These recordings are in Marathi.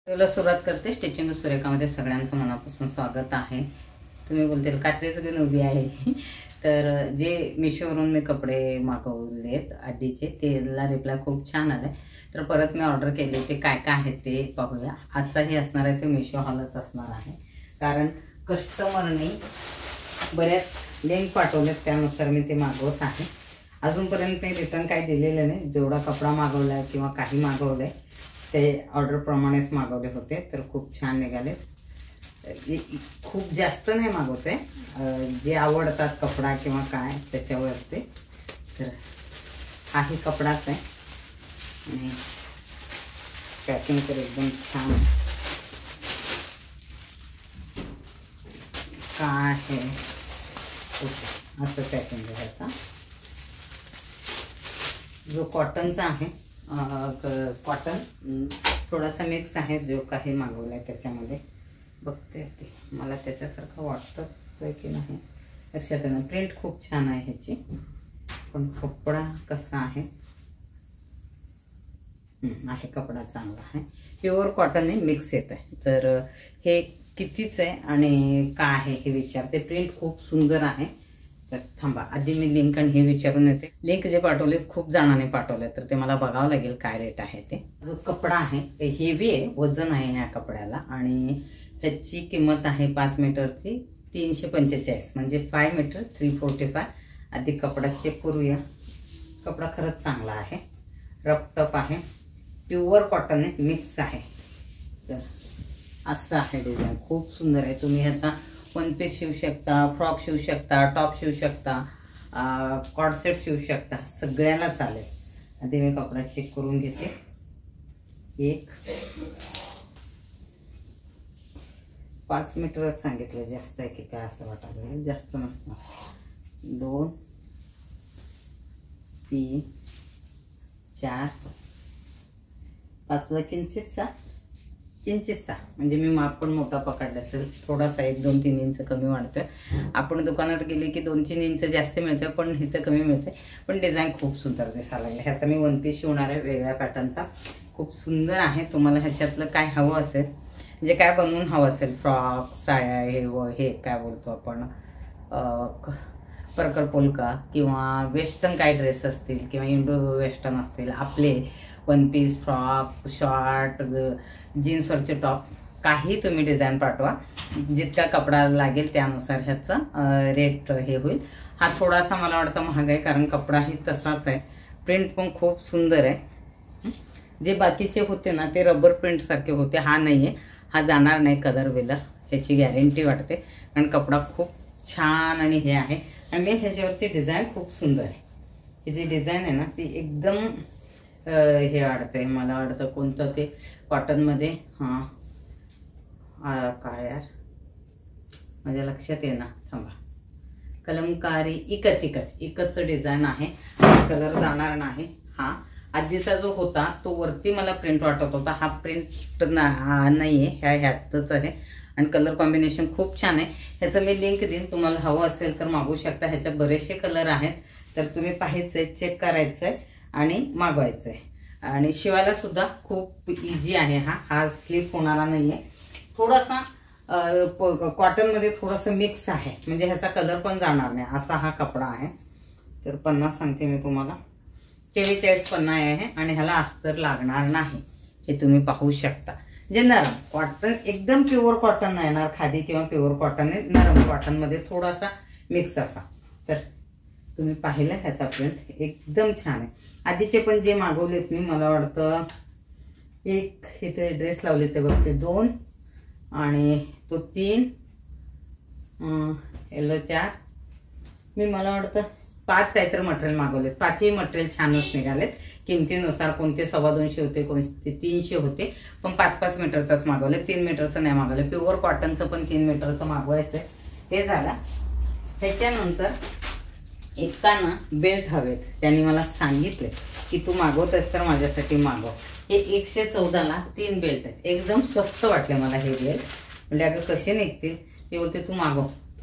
पहिला सुरुवात करते स्टिचिंग सुरेखामध्ये सगळ्यांचं मनापासून स्वागत आहे। तुम्ही बोलतील कात्रीच घेऊन उभी आहे तर जे मिशोवरून मी कपडे मागवलेत आधीचे त्याला रिप्लाय खूप छान आलाय तर परत मी ऑर्डर केले ते काय काय आहे ते पाहूया। आजचाही असणार आहे ते मिशो हॉलच असणार आहे कारण कस्टमरने बऱ्याच लिंक पाठवलेत त्यानुसार मी ते मागवत आहे। अजूनपर्यंत मी रिटर्न काही दिलेलं नाही, जेवढा कपडा मागवलाय किंवा काही मागवलंय ते ऑर्डर प्रमाणेच मागवले होते तर खूप छान निघाले। खूप जास्त नाही मागवते, जे आवडतात कपडा किंवा काय त्याच्यावर असते। तर हाही कपडाच आहे आणि पॅकिंग तर एकदम छान काय आहे असं पॅकिंग आहे। ह्याचा जो कॉटनचा आहे कॉटन थोडासा मिक्स आहे जो काही मागवलाय त्याच्यामध्ये बघते ते मला त्याच्यासारखं वाटतं की नाही लक्षात येणार। प्रिंट खूप छान आहे ह्याची पण कपडा कसा आहे आहे कपडा चांगला आहे, प्युअर कॉटन आहे, मिक्स येत आहे। तर हे कितीच आहे आणि काय आहे हे विचारते। प्रिंट खूप सुंदर आहे तर थांबा आधी मी लिंक आणि हे विचारून येते। लिंक जे पाठवले खूप जणांनी पाठवले तर ते मला बघावं लागेल काय रेट आहे ते। जो कपडा आहे हेवी आहे, वजन आहे ह्या कपड्याला आणि ह्याची किंमत आहे 5 मीटरची 345 म्हणजे 5 मीटर 345। आधी कपडा चेक करूया। कपडा खरंच चांगला आहे, रफ टफ आहे, प्युअर कॉटन आहे, मिक्स आहे। तर असं आहे डिझाईन खूप सुंदर आहे। तुम्ही ह्याचा वन पीस शिवू शकता, फ्रॉक शिवू शकता, टॉप शिवू शकता, कॉर्ड सेट शिवू शकता, सगळ्याला चालेल। आधी मी कपडा चेक करून घेते। एक 5 मीटरच सांगितलं, जास्त आहे की काय असं वाटायला, जास्त नसणार। 2 3 4 5 किंचितसा म्हणजे मी माप पण मोठा पकडला असेल, थोडासा 1-2-3 इंच कमी वाढतोय। आपण दुकानात गेले की 2-3 इंच जास्त मिळते पण इथं कमी मिळते, पण डिझाईन खूप सुंदर दिसायला लागले। ह्याचा मी वन पीस शिवणार आहे वेगळ्या पॅटर्नचा, खूप सुंदर आहे। तुम्हाला ह्याच्यातलं काय हवं असेल म्हणजे काय बनवून हवं असेल, फ्रॉक, साड्या, हे काय बोलतो आपण परकर पोलका किंवा वेस्टर्न काय ड्रेस असतील किंवा इंडो वेस्टर्न असतील आपले वन पीस, फ्रॉक, शॉर्ट, जीन्सवरचे टॉप, काही तुम्ही डिझाईन पाठवा, जितका कपडा लागेल त्यानुसार ह्याचा रेट हे होईल। हा थोडासा मला वाटतं महाग आहे कारण कपडाही तसाच आहे, प्रिंट पण खूप सुंदर आहे। जे बाकीचे होते ना ते रबर प्रिंट सारखे होते, हा नाही आहे, हा जाणार नाही कलर वेलर, ह्याची गॅरंटी वाटते कारण कपडा खूप छान आणि हे आहे। आणि मेन ह्याच्यावरची डिझाईन खूप सुंदर आहे। ही जी डिझाईन आहे ना ती एकदम हे वाटतंय, मला वाटतं कोणतं ते कॉटनमध्ये काय यार माझ्या लक्षात ये ना, थांबा, कलमकारी इकतचं डिझाईन आहे, कलर जाणार नाही। हा आधीचा जो होता तो वरती मला प्रिंट वाटत होता, हा प्रिंट नाही आहे, ह्यातच आहे आणि कलर कॉम्बिनेशन खूप छान आहे। ह्याचं मी लिंक देईन, तुम्हाला हवं असेल तर मागवू शकता। ह्याच्यात बरेचसे कलर आहेत तर तुम्ही पाहायचंय, चेक करायचंय आणि मागवायचंय। आणि शिवायला सुद्धा खूप इझी आहे। हा स्लिप होणारा नाहीये, थोडासा कॉटनमध्ये थोडंसं मिक्स आहे म्हणजे ह्याचा कलर पण जाणार नाही असा हा कपडा आहे। तर 50 सांगते मी तुम्हाला, 44-50 आहे आणि ह्याला अस्तर लागणार नाही, हे तुम्ही पाहू शकता। जे नरम कॉटन, एकदम प्युअर कॉटन नाही येणार खादी किंवा प्युअर कॉटन आहे, नरम कॉटनमध्ये थोडासा मिक्स असा। तर तुम्ही पाहिलं ह्याचा प्रिंट एकदम छान आहे। आधीचे पण जे मागवलेत मी, मला वाटतं एक इथे ड्रेस लावले ते बघते 2 आणि तो 3 येलो 4, मी मला वाटतं 5 काहीतरी मटेरियल मागवलेत, 5ही मटेरियल छानच निघालेत। किमतीनुसार कोणते 250 होते, कोणते 300 होते, पण 5-5 मीटरचाच मागवले, 3 मीटरचं नाही मागवलं। प्युअर कॉटनचं पण 3 मीटरचं मागवायचं ते झालं। ह्याच्यानंतर एकाना बेल्ट हवेत, त्यांनी मला सांगितले की तू मागवतेस तर माझ्यासाठी मागव। हे 114ला 3 बेल्ट आहेत, एकदम स्वस्त वाटले मला हे बेल्ट। म्हणजे अगं कसे निघतील ते बोलते तू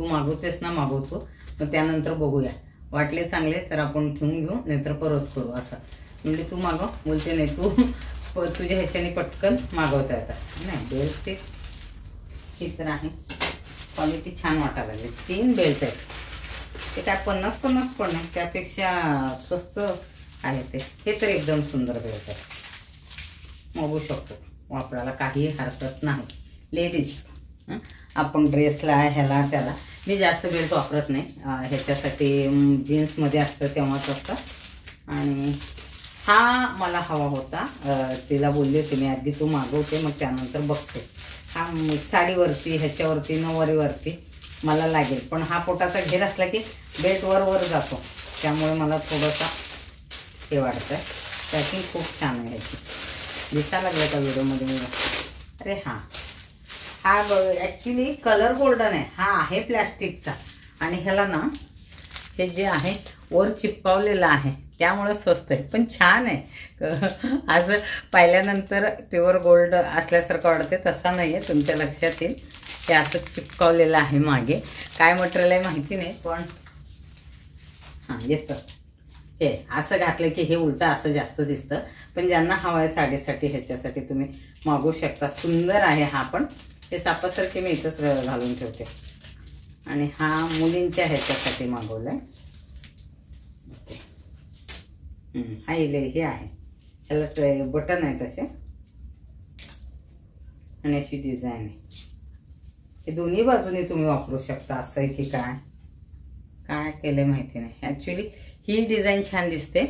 मागवतेस ना, मागवतो, मग त्यानंतर बघूया, वाटले चांगले तर आपण ठेवून घेऊ नाहीतर परत करू असं। म्हणजे तू मागव, बोलते नाही तू तुझ्या ह्याच्याने पटकन मागवता येतात. नाही बेल्टची ही तर आहे, क्वालिटी छान वाटायला लागली. 3 बेल्ट आहेत. ते काय 50-50 पण नाही, त्यापेक्षा स्वस्त आहे ते. हे तर एकदम सुंदर बेल्ट आहे, बघू शकतो. वापरायला काही हरकत नाही. लेडीज आपण ड्रेसला ह्याला त्याला मी जास्त बेल्ट वापरत नाही. ह्याच्यासाठी जीन्समध्ये असतं तेव्हाच असतं. आणि हा मला हवा होता, तिला बोलले होते मी आधी तू मागवते मग त्यानंतर बघते. हा साडीवरती ह्याच्यावरती नऊवारीवरती मला लागेल, पण हा पोटाचा घेर असला की बेल्ट वर जातो, त्यामुळे मला थोडंसं हे वाटतं. पॅकिंग खूप छान आहे ह्याची. दिसायला लागलं का व्हिडिओमध्ये मी? अरे हा ॲक्च्युली कलर गोल्डन आहे. हा आहे प्लॅस्टिकचा आणि ह्याला ना हे जे आहे वर चिपकावलेलं आहे त्यामुळे स्वस्त आहे, पण छान आहे. आज पाहिल्यानंतर प्युअर गोल्ड असल्यासारखं वाटते, तसा नाही आहे. तुमच्या लक्षात येईल ते असं चिपकावलेलं आहे. मागे काय मटेरियल आहे माहिती नाही, पण हां येतं. हे असं घातलं की हे उलटं असं जास्त दिसतं, पण ज्यांना हवं आहे साडीसाठी ह्याच्यासाठी तुम्ही मागवू शकता. सुंदर आहे हा, पण हे सापासारखे मी इथंच घालून ठेवते. आणि हा मुलींच्या ह्याच्यासाठी मागवलं आहे. हा हे आहे, ह्याला बटन आहे तसे आणि अशी डिझाईन आहे. हे दोन्ही बाजूने तुम्ही वापरू शकता. असं आहे की काय केलं माहिती नाही. ॲक्च्युली ही डिझाईन छान दिसते,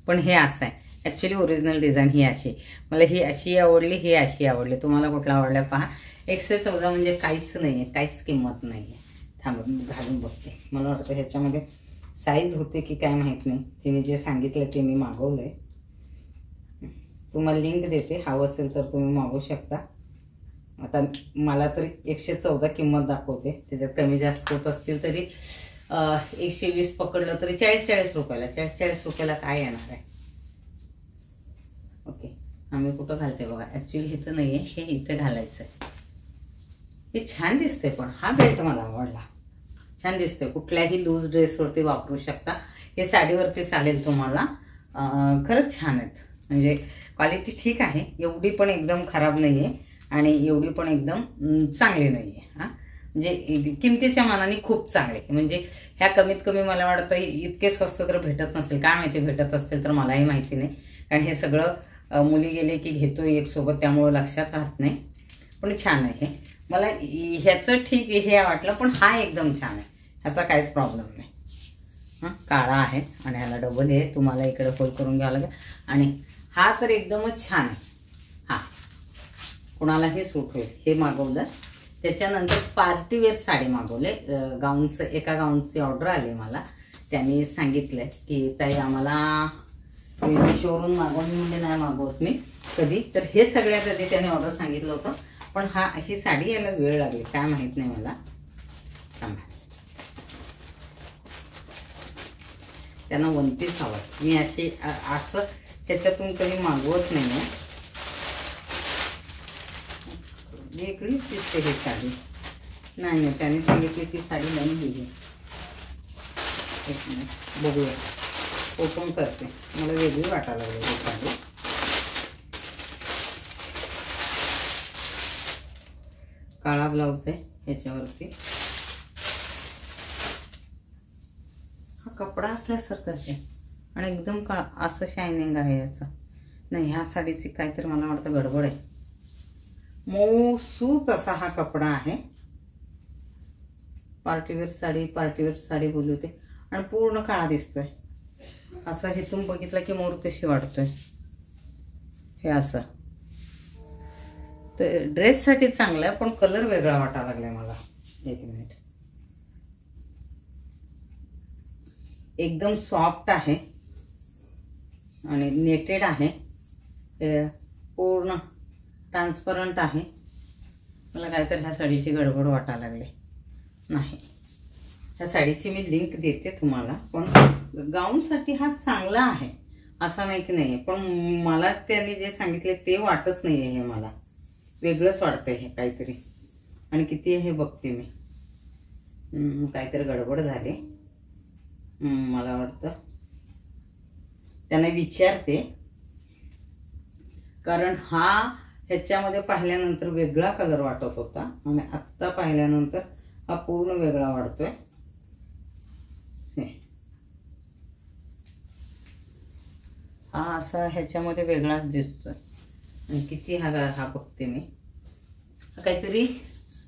पण हे असं आहे. ॲक्च्युली ओरिजिनल डिझाईन ही अशी. मला ही अशी आवडली, ही अशी आवडली. तुम्हाला कुठला आवडला पहा. 114 म्हणजे काहीच नाही आहे, काहीच किंमत नाही आहे. थांबून घालून बघते. मला वाटतं ह्याच्यामध्ये साईज होते की काय माहीत नाही. तिने जे सांगितलं ते मी मागवलं आहे. तुम्हाला लिंक देते, हवं असेल तर तुम्ही मागवू शकता. आता मला तरी 114 किंमत दाखवते, त्याच्यात कमी जास्त होत असतील तरी 120 पकडलं तरी 40 रुपयाला. 40 रुपयाला काय येणार आहे? ओके, आम्ही कुठं घालते बघा. ॲक्च्युली इथं नाही आहे, हे इथं घालायचं आहे. हे छान दिसते, पण हा बेल्ट मला आवडला. छान दिसतोय, कुठल्याही लूज ड्रेसवरती वापरू शकता. हे साडीवरती चालेल तुम्हाला. खरंच छान आहेत, म्हणजे क्वालिटी ठीक आहे. एवढी पण एकदम खराब नाही आहे आणि एवढी पण एकदम चांगली नाही आहे. हां म्हणजे किमतीच्या मानाने खूप चांगले. म्हणजे ह्या कमीत कमी मला वाटतं इतके स्वस्त तर भेटत नसेल. काय माहिती, भेटत असतील तर मलाही माहिती नाही, कारण हे सगळं मुली गेले की घेतो एक सोबत, त्यामुळं लक्षात राहत नाही. पण छान आहे. मला ह्याचं ठीक आहे हे वाटलं, पण हा एकदम छान आहे, ह्याचा काहीच प्रॉब्लेम नाही. हां काळा आहे आणि ह्याला डबल हे तुम्हाला इकडे फोल्ड करून घ्यावं लागेल. आणि हा तर एकदमच छान आहे. हां कुणालाही सूट होईल. हे मागवलं. त्याच्यानंतर पार्टीवेअर साडी मागवले. गाऊनचं एका गाऊनची ऑर्डर आली मला. त्यांनी सांगितलं की ताई आम्हाला शोरूम मागवून, म्हणजे नाही मागवत मी कधी, तर हे सगळ्यात आधी त्याने ऑर्डर सांगितलं होतं. पण ही साडी यायला वेळ लागली, काय माहीत नाही मला. सांगा त्यांना 1 पीस हवं. मी असं त्याच्यातून कधी मागवत नाही आहे. वेगळीच दिसते ही साडी. नाही त्याने सांगितली ती साडी नाही दिली. एक मिनिट बघूया, ओपन करते. मला वेगळी वाटायला लागली ही साडी. काळा ब्लाउज आहे ह्याच्यावरती. हा कपडा असल्यासारखाच आहे आणि एकदम असं शायनिंग आहे याचं. नाही, ह्या साडीची काहीतरी मला वाटतं गडबड आहे. मऊसूत असा हा कपडा आहे. पार्टीवेअर साडी बोलली होती आणि पूर्ण काळा दिसतोय. असं हेतून बघितलं की मोर कशी वाटतोय. हे असं तर ड्रेससाठी चांगलं आहे, पण कलर वेगळा वाटायला लागलाय मला. एक मिनिट. एकदम सॉफ्ट आहे आणि नेटेड आहे. पूर्ण ट्रान्सपरंट आहे. मला काहीतरी ह्या साडीची गडबड वाटायला लागली. नाही, ह्या साडीची मी लिंक देते तुम्हाला. पण गाऊनसाठी हा चांगला आहे असं नाही की नाही, पण मला त्यांनी जे सांगितले ते वाटत नाही आहे. हे मला वेगळंच वाटतंय हे काहीतरी. आणि किती हे बघते मी, काहीतरी गडबड झाली मला वाटतं. त्यांना विचारते कारण हा ह्याच्यामध्ये पाहिल्यानंतर वेगळा कलर वाटत होता आणि आत्ता पाहिल्यानंतर हा पूर्ण वेगळा वाटतोय. हा असा ह्याच्यामध्ये वेगळाच दिसतोय. आणि किती हा बघते मी, काहीतरी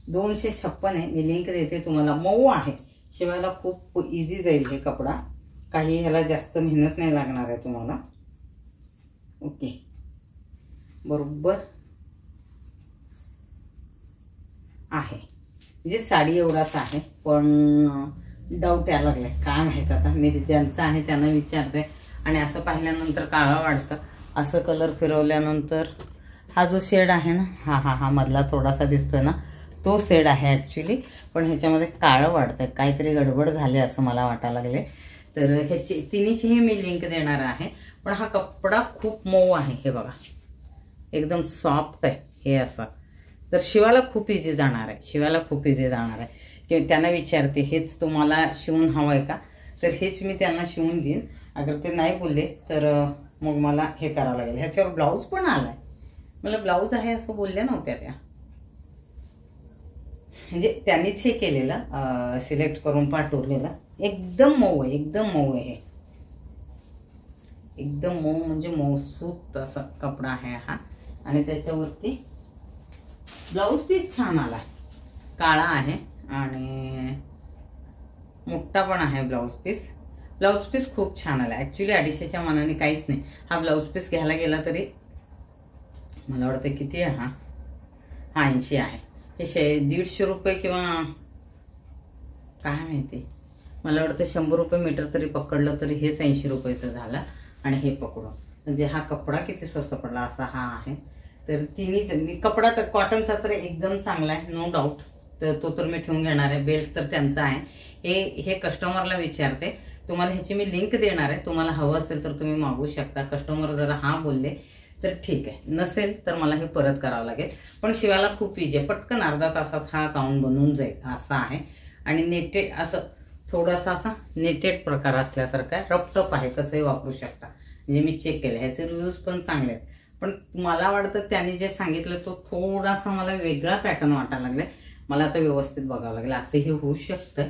256 आहे. मी लिंक देते तुम्हाला. मऊ आहे, शिवायला खूप इझी जाईल हे कपडा. काही ह्याला जास्त मेहनत नाही लागणार आहे तुम्हाला. ओके, बरोबर आहे. म्हणजे साडी एवढाच आहे, पण डाऊट यायला लागलाय काय माहित. आता मी ज्यांचं आहे त्यांना विचारते. आणि असं पाहिल्यानंतर काळं वाटतं, असं कलर फिरवल्यानंतर हा जो शेड आहे ना, हा मधला थोडासा दिसतोय ना, तो शेड आहे ॲक्च्युली. पण ह्याच्यामध्ये काळं वाटतं, काहीतरी गडबड झाली असं मला वाटायला लागले. तर ह्याची तिन्हीचीही मी लिंक देणार आहे. पण हा कपडा खूप मऊ आहे, हे बघा एकदम सॉफ्ट आहे हे असं. तर शिवायला खूप इझी जाणार आहे, शिवायला खूप इझी जाणार आहे. की त्यांना विचारते हेच तुम्हाला शिवून हवं आहे का, तर हेच मी त्यांना शिवून देईन. अगर ते नाही बोलले तर मग मला हे करावं लागेल. ह्याच्यावर ब्लाऊज पण आलाय, मला ब्लाऊज आहे असं बोलल्या नव्हत्या त्या. म्हणजे त्यांनीच हे केलेलं, सिलेक्ट करून पाठवलेलं. एकदम मऊ आहे, एकदम मऊ आहे, एकदम मऊ म्हणजे मऊसूत असा कपडा आहे हा. आणि त्याच्यावरती ब्लाऊज पीस छान आला, काळा आहे आणि मोठा पण आहे ब्लाऊज पीस. ब्लाऊज पीस खूप छान आला ॲक्च्युली. 250च्या मानाने काहीच नाही. हा ब्लाऊज पीस घ्यायला गेला तरी मला वाटतं किती आहे हा 80 आहे. हे 150 रुपये किंवा काय माहिती, मला वाटतं 100 रुपये मीटर तरी पकडलं तरी हेच 80 रुपयाचं झालं. आणि हे पकडून म्हणजे हा कपडा किती स्वस्त पडला असा हा आहे. तर तिन्हीच मी कपडा तर कॉटनचा तर एकदम चांगला आहे, नो डाऊट. तर तो तर मी ठेवून घेणार आहे. बेल्ट तर त्यांचा आहे. हे कस्टमरला विचारते. तुम्हाला ह्याची मी लिंक देणार आहे, तुम्हाला हवं असेल तर तुम्ही मागू शकता. कस्टमर जर हा बोलले तर ठीक आहे, नसेल तर मला हे परत करावं लागेल. पण शिवायला खूप इझी आहे, पटकन अर्धा तासात हा गाऊन बनवून जाईल असा आहे. आणि नेटेड असं थोडासा असा नेटेड प्रकार असल्यासारखा रपटप आहे, कसंही वापरू शकता. म्हणजे मी चेक केलं, ह्याचे रिव्ह्यूज पण चांगले आहेत. पण मला वाटतं त्यांनी जे सांगितलं तो थोडासा मला वेगळा पॅटर्न वाटायला लागलाय. मला आता व्यवस्थित बघावं लागेल, असंही होऊ शकतं.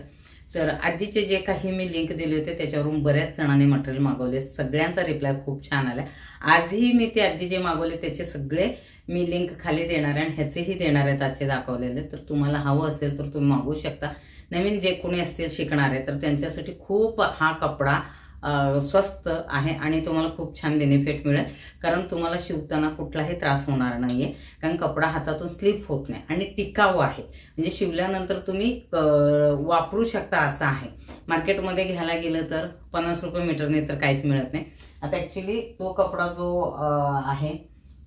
तर आधीचे जे काही मी लिंक दिले होते त्याच्यावरून बऱ्याच जणांनी मटेरियल मागवले, सगळ्यांचा रिप्लाय खूप छान आला. आजही मी ते आधी जे मागवले त्याचे सगळे मी लिंक खाली देणार आहे आणि ह्याचेही देणार आहेत आजचे दाखवलेले. तर तुम्हाला हवं असेल तर तुम्ही मागवू शकता. नवीन जे कोणी असतील शिकणारे तर त्यांच्यासाठी खूप हा कपडा स्वस्त आहे आणि तुम्हाला खूप छान बेनिफिट मिळेल. कारण तुम्हाला शिवताना कुठलाही त्रास होणार नाही आहे, कारण कपडा हातातून स्लिप होत नाही आणि टिकाऊ आहे. म्हणजे शिवल्यानंतर तुम्ही वापरू शकता असं आहे. मार्केटमध्ये घ्यायला गेलं तर 50 रुपये मीटरने तर काहीच मिळत नाही. आता ॲक्च्युली तो कपडा जो आहे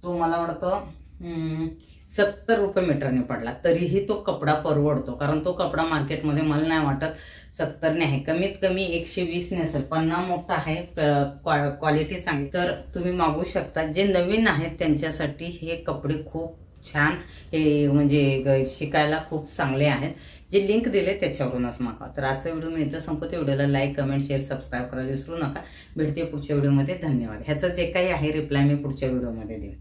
तो मला वाटतं 70 रुपये मीटरने पडला, तरीही तो कपडा परवडतो. कारण तो कपडा मार्केटमध्ये मला नाही वाटत 70 ने आहे, कमीत कमी 120 ने असेल. पन्ना मोठा आहे, क्वालिटी चांगली. तर तुम्ही मागू शकता. जे नवीन आहेत त्यांच्यासाठी हे कपडे खूप छान, हे म्हणजे शिकायला खूप चांगले आहेत. जे लिंक दिले त्याच्यावरूनच मागा. तर आजचा व्हिडिओ मी इथं संपवते. व्हिडिओला लाईक, कमेंट, शेअर, सबस्क्राईब करायला विसरू नका. भेटते पुढच्या व्हिडिओमध्ये. धन्यवाद. ह्याचं जे काही आहे रिप्लाय मी पुढच्या व्हिडिओमध्ये देईन.